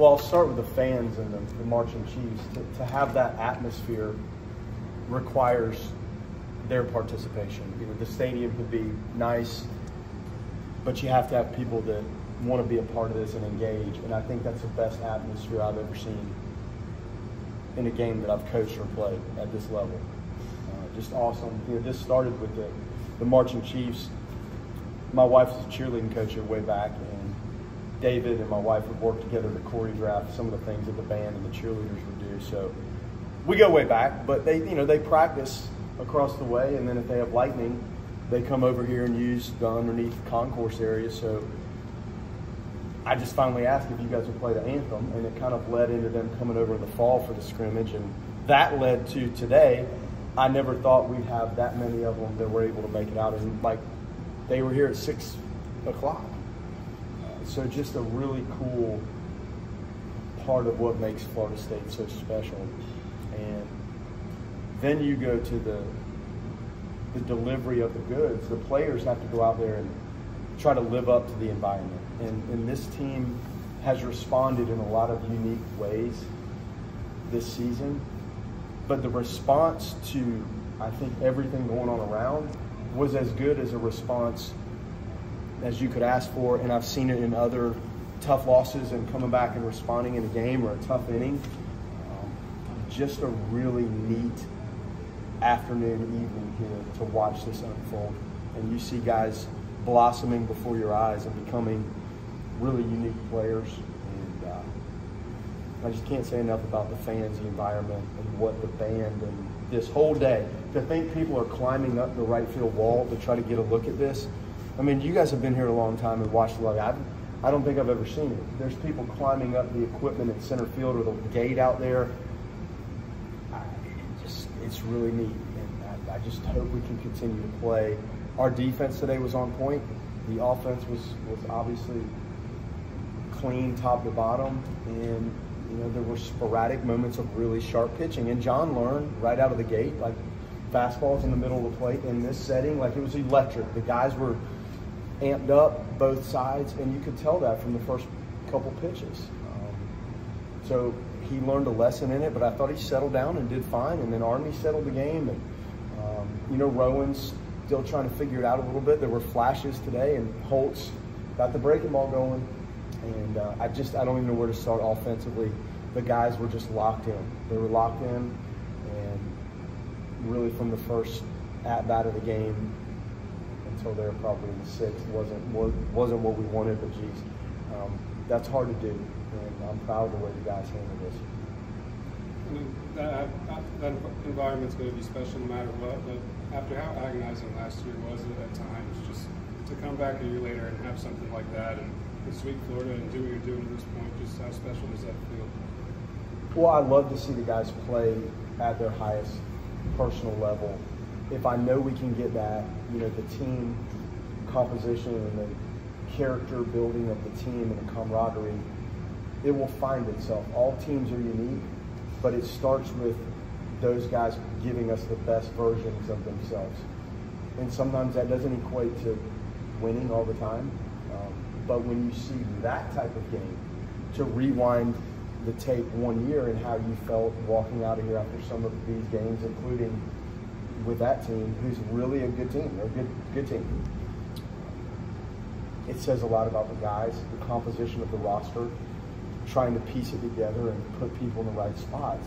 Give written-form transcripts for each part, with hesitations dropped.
Well, I'll start with the fans and the marching chiefs. To have that atmosphere requires their participation. You know, the stadium could be nice, but you have to have people that want to be a part of this and engage. And I think that's the best atmosphere I've ever seen in a game that I've coached or played at this level. Just awesome. You know, this started with the marching chiefs. My wife was a cheerleading coach here way back, and David and my wife would work together to choreograph some of the things that the band and the cheerleaders would do. So we go way back, but they practice across the way, and then if they have lightning, they come over here and use the underneath concourse area. So I just finally asked if you guys would play the anthem, and it kind of led into them coming over in the fall for the scrimmage, and that led to today. I never thought we'd have that many of them that were able to make it out, and like they were here at 6 o'clock. So just a really cool part of what makes Florida State so special. And then you go to the delivery of the goods. The players have to go out there and try to live up to the environment. And this team has responded in a lot of unique ways this season. But the response to, I think, everything going on around was as good as a response as you could ask for. And I've seen it in other tough losses and coming back and responding in a game or a tough inning. Just a really neat afternoon, evening here to watch this unfold. And you see guys blossoming before your eyes and becoming really unique players. And I just can't say enough about the fans, the environment, and what the band and this whole day. To think people are climbing up the right field wall to try to get a look at this. I mean, you guys have been here a long time and watched a lot of it. I don't think I've ever seen it. There's people climbing up the equipment at center field or the gate out there. It's really neat, and I just hope we can continue to play. Our defense today was on point. The offense was obviously clean top to bottom, and there were sporadic moments of really sharp pitching. And John learned right out of the gate, like fastballs in the middle of the plate in this setting, like it was electric. The guys were amped up both sides, and you could tell that from the first couple pitches. So he learned a lesson in it, but I thought he settled down and did fine. And then Army settled the game, and Rowan's still trying to figure it out a little bit. There were flashes today, and Holtz got the breaking ball going. And I don't even know where to start offensively. The guys were just locked in. They were locked in, and really from the first at-bat of the game until they were probably in the sixth wasn't what we wanted, but geez, that's hard to do. And I'm proud of the way the guys handled this. I mean, that environment's going to be special no matter what, but after how agonizing last year was at times, just to come back a year later and have something like that and sweep Florida and do what you're doing at this point, just how special does that feel? Well, I love to see the guys play at their highest personal level. If I know we can get that, the team composition and the character building of the team and the camaraderie, it will find itself. All teams are unique, but it starts with those guys giving us the best versions of themselves. And sometimes that doesn't equate to winning all the time. But when you see that type of game, to rewind the tape 1 year and how you felt walking out of here after some of these games, including with that team, who's really a good team. They're a good team. It says a lot about the guys, the composition of the roster, trying to piece it together and put people in the right spots.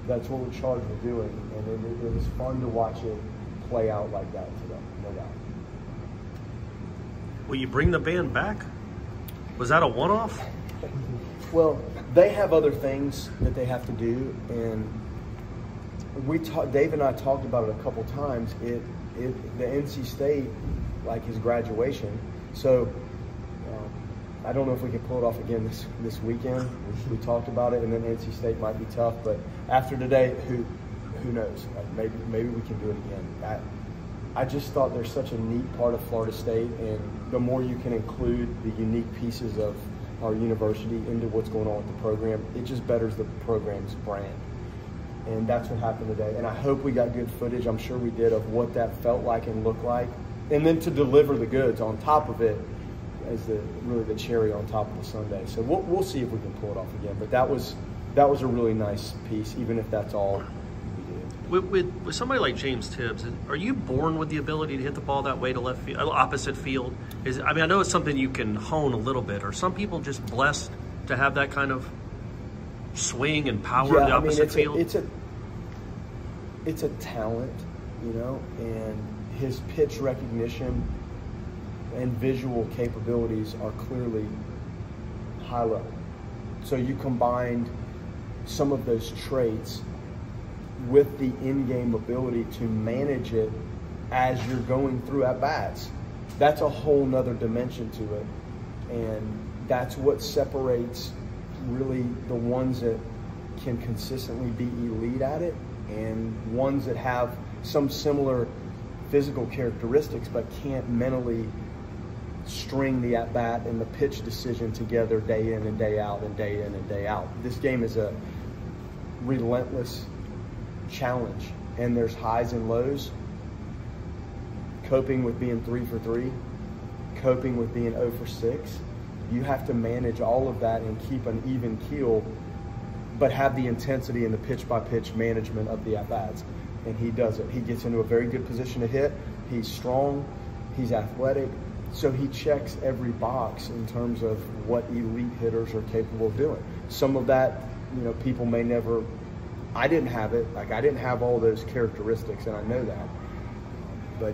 That's what we're charged with doing, and it was fun to watch it play out like that today, no doubt. Will you bring the band back? Was that a one-off? Well, they have other things that they have to do, and Dave and I talked about it a couple times. The NC State, like his graduation, so I don't know if we can pull it off again this weekend. We talked about it, and then NC State might be tough, but after today, who knows? Like maybe we can do it again. I just thought they're such a neat part of Florida State, and the more you can include the unique pieces of our university into what's going on with the program, it just betters the program's brand. And that's what happened today. And I hope we got good footage, I'm sure we did, of what that felt like and looked like. And then to deliver the goods on top of it, as really the cherry on top of the sundae. So we'll see if we can pull it off again. But that was a really nice piece, even if that's all we did. With somebody like James Tibbs, are you born with the ability to hit the ball that way to left field, opposite field? I know it's something you can hone a little bit. Are some people just blessed to have that kind of swing and power in the opposite field? It's a talent, and his pitch recognition and visual capabilities are clearly high level. So you combined some of those traits with the in-game ability to manage it as you're going through at-bats. That's a whole nother dimension to it. And that's what separates really the ones that can consistently be elite at it and ones that have some similar physical characteristics but can't mentally string the at-bat and the pitch decision together day in and day out and day in and day out. This game is a relentless challenge, and there's highs and lows. Coping with being 3 for 3, coping with being 0 for 6. You have to manage all of that and keep an even keel, but have the intensity and the pitch-by-pitch management of the at-bats. And he does it. He gets into a very good position to hit. He's strong. He's athletic. So he checks every box in terms of what elite hitters are capable of doing. Some of that, people may never, I didn't have it. Like, I didn't have all those characteristics, and I know that.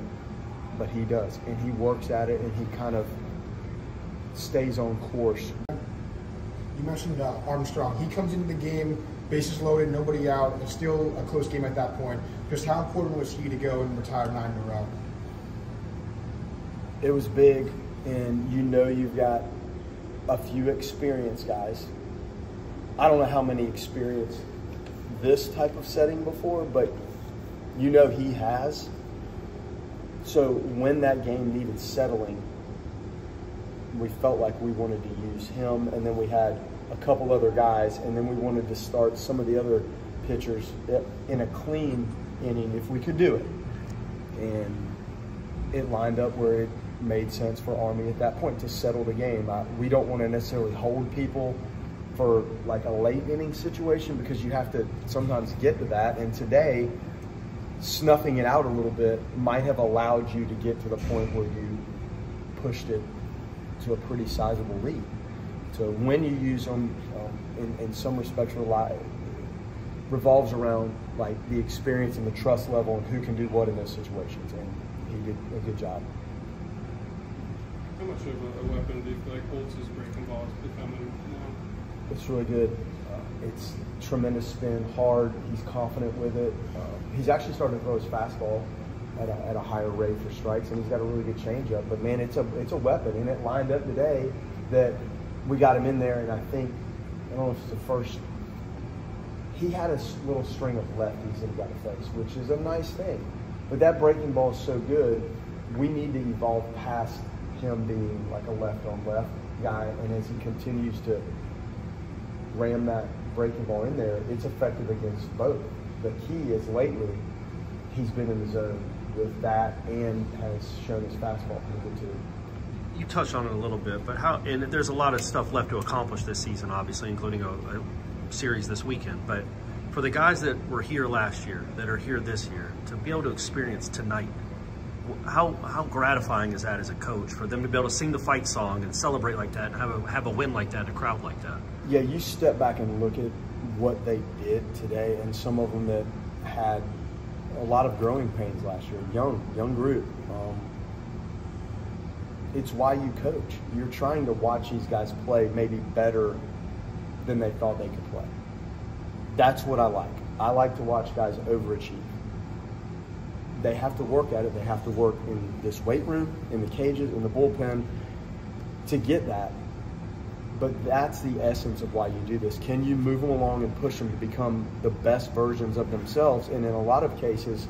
But he does, and he works at it, and he kind of stays on course. You mentioned Armstrong. He comes into the game, bases loaded, nobody out. It's still a close game at that point. Just how important was he to go and retire 9 in a row? It was big, and you've got a few experienced guys. I don't know how many experienced this type of setting before, but he has. So when that game needed settling, we felt like we wanted to use him, and then we had a couple other guys, and then we wanted to start some of the other pitchers in a clean inning if we could do it. And it lined up where it made sense for Army at that point to settle the game. We don't want to necessarily hold people for like a late inning situation because you have to sometimes get to that. And today, snuffing it out a little bit might have allowed you to get to the point where you pushed it to a pretty sizable lead. So when you use them, in some respects, revolves around like the experience and the trust level and who can do what in those situations. And he did a good job. How much of a weapon do you feel like Holtz's breaking ball is becoming now? It's really good. It's tremendous spin, hard. He's confident with it. He's actually starting to throw his fastball at a higher rate for strikes, and he's got a really good changeup. But man, it's a weapon, and it lined up today that we got him in there. And I think, I don't know if it's the first. He had a little string of lefties that he got to face, which is a nice thing. But that breaking ball is so good, we need to evolve past him being like a left-on-left guy, and as he continues to ram that breaking ball in there, it's effective against both. The key is lately, he's been in the zone with that and has shown his fastball pretty good too. You touched on it a little bit, but and there's a lot of stuff left to accomplish this season, obviously, including a series this weekend. But for the guys that were here last year, that are here this year, to be able to experience tonight, how gratifying is that as a coach for them to be able to sing the fight song and celebrate like that and have a win like that in a crowd like that? Yeah, you step back and look at what they did today, and some of them that had a lot of growing pains last year, young group. It's why you coach. You're trying to watch these guys play maybe better than they thought they could play. That's what I like. I like to watch guys overachieve. They have to work at it. They have to work in this weight room, in the cages, in the bullpen to get that. But that's the essence of why you do this. Can you move them along and push them to become the best versions of themselves? And in a lot of cases,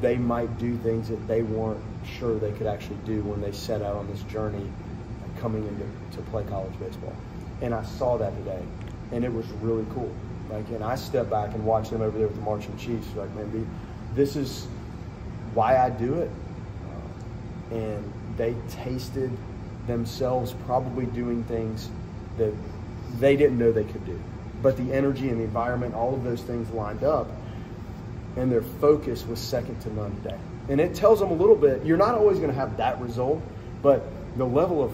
they might do things that they weren't sure they could actually do when they set out on this journey coming into play college baseball. And I saw that today, and it was really cool. Like, and I stepped back and watched them over there with the Marching Chiefs. Like, man, this is why I do it. And they tasted themselves probably doing things that they didn't know they could do. But the energy and the environment, all of those things lined up, and their focus was second to none today. And it tells them a little bit, you're not always going to have that result, but the level of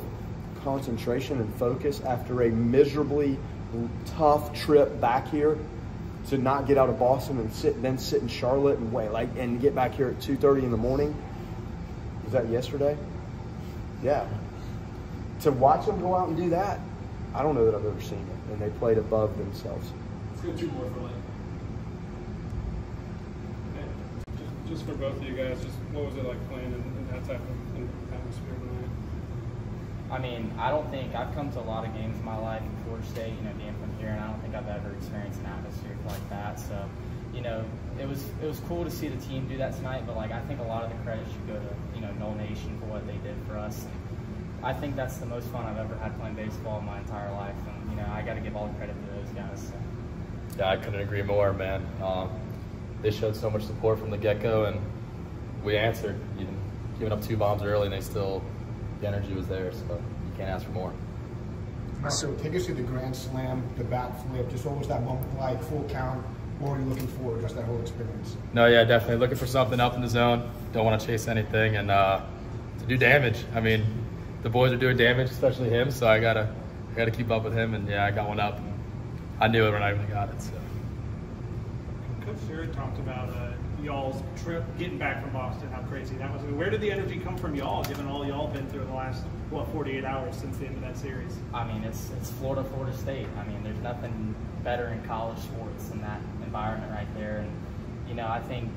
concentration and focus after a miserably tough trip back here to not get out of Boston and then sit in Charlotte and wait, and get back here at 2:30 in the morning. Was that yesterday? Yeah. To watch them go out and do that, I don't know that I've ever seen it. And they played above themselves. Let's go 2 more for Link. Just for both of you guys, just what was it like playing in that type of atmosphere tonight? I mean, I don't think I've come to a lot of games in my life in Florida State, being from here, and I don't think I've ever experienced an atmosphere like that. So, it was cool to see the team do that tonight, but I think a lot of the credit should go to, Nole Nation for what they did for us. And I think that's the most fun I've ever had playing baseball in my entire life, and I got to give all the credit to those guys. So. Yeah, I couldn't agree more, man. They showed so much support from the get-go, and we answered. Even giving up 2 bombs early, and the energy was there, so you can't ask for more. So take us to the grand slam, the bat flip, just what was that moment like, full count? What were you looking for, just that whole experience? No, yeah, definitely looking for something up in the zone. Don't want to chase anything, and to do damage. I mean, the boys are doing damage, especially him, so I gotta keep up with him, and yeah, I got one up. And I knew it when I really got it. So. Coach Jarrett talked about y'all's trip, getting back from Boston, how crazy that was. I mean, where did the energy come from y'all, given all y'all been through in the last, 48 hours since the end of that series? I mean, it's Florida State. I mean, there's nothing better in college sports than that environment right there. And, I think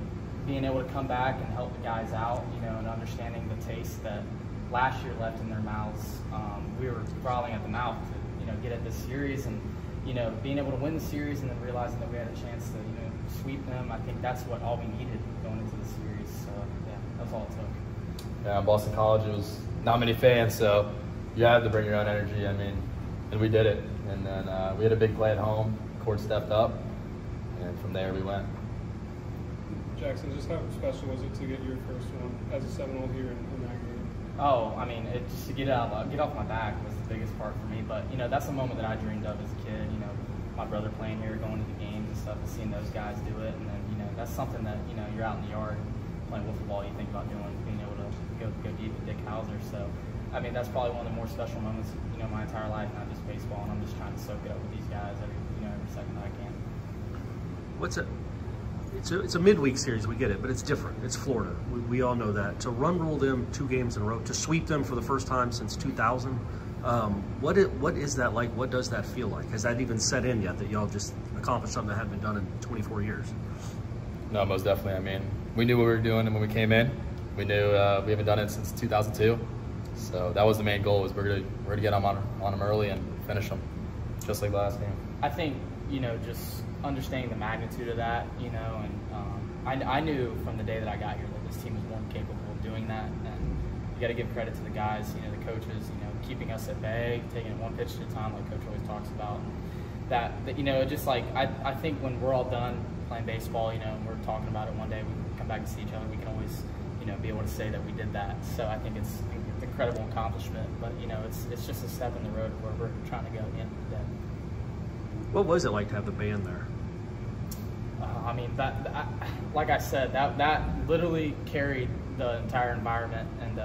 being able to come back and help the guys out, and understanding the taste that last year left in their mouths, we were frothing at the mouth to, get at this series, and, being able to win the series and then realizing that we had a chance to, sweep them. I think that's what all we needed going into the series. So, yeah, that's all it took. Yeah, in Boston College, it was not many fans, so you had to bring your own energy. I mean, and we did it. And then we had a big play at home. Court stepped up, and from there we went. Jackson, just how special was it to get your first one as a Seminole here in that game? Oh, I mean, just to get off my back was the biggest part for me. But that's a moment that I dreamed of as a kid. My brother playing here, going to the games and stuff, and seeing those guys do it, and then that's something that you're out in the yard playing wiffle ball, you think about doing, being able to go deep with Dick Hauser. So, I mean, that's probably one of the more special moments my entire life, not just baseball, and I'm just trying to soak it up with these guys every second that I can. It's a midweek series, we get it, but it's different. It's Florida. We all know that. To run rule them 2 games in a row, to sweep them for the first time since 2000, what is that like? What does that feel like? Has that even set in yet that y'all just accomplished something that hadn't been done in 24 years? No, most definitely. I mean, we knew what we were doing, and when we came in, we knew we haven't done it since 2002. So that was the main goal: was we're gonna get them on them early and finish them, just like last game. I think just understanding the magnitude of that, and I knew from the day that I got here that this team was more than capable of doing that, and you got to give credit to the guys, the coaches, keeping us at bay, taking it one pitch at a time, like Coach always talks about. That just like I think when we're all done playing baseball, and we're talking about it one day, we come back and see each other, we can always be able to say that we did that. So I think it's an incredible accomplishment, but it's just a step in the road where we're trying to go at the end of the day. What was it like to have the band there? I mean, like I said, that literally carried the entire environment, and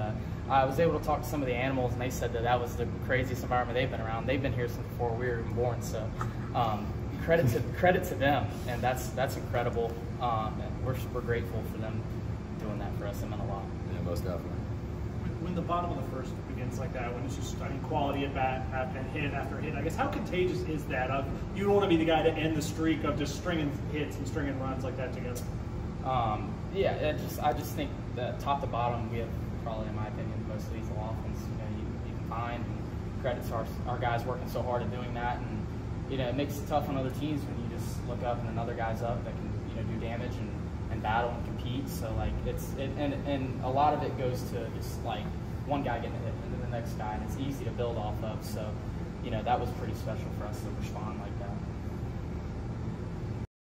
I was able to talk to some of the animals, and they said that was the craziest environment they've been around. They've been here since before we were even born, so credit to them, and that's incredible. And we're grateful for them doing that for us. It meant a lot. Yeah, most definitely. When the bottom of the first begins like that, when it's just, quality at bat and hit after hit, I guess how contagious is that? You don't want to be the guy to end the streak of just stringing hits and stringing runs like that together. Yeah, I just think that top to bottom, we have probably, in my opinion, the most lethal offense you can find. And credit to our guys working so hard at doing that, and it makes it tough on other teams when you just look up and another guy's up that can do damage and battle and compete. So and a lot of it goes to just one guy getting a hit and then the next guy, and it's easy to build off of. So that was pretty special for us to respond like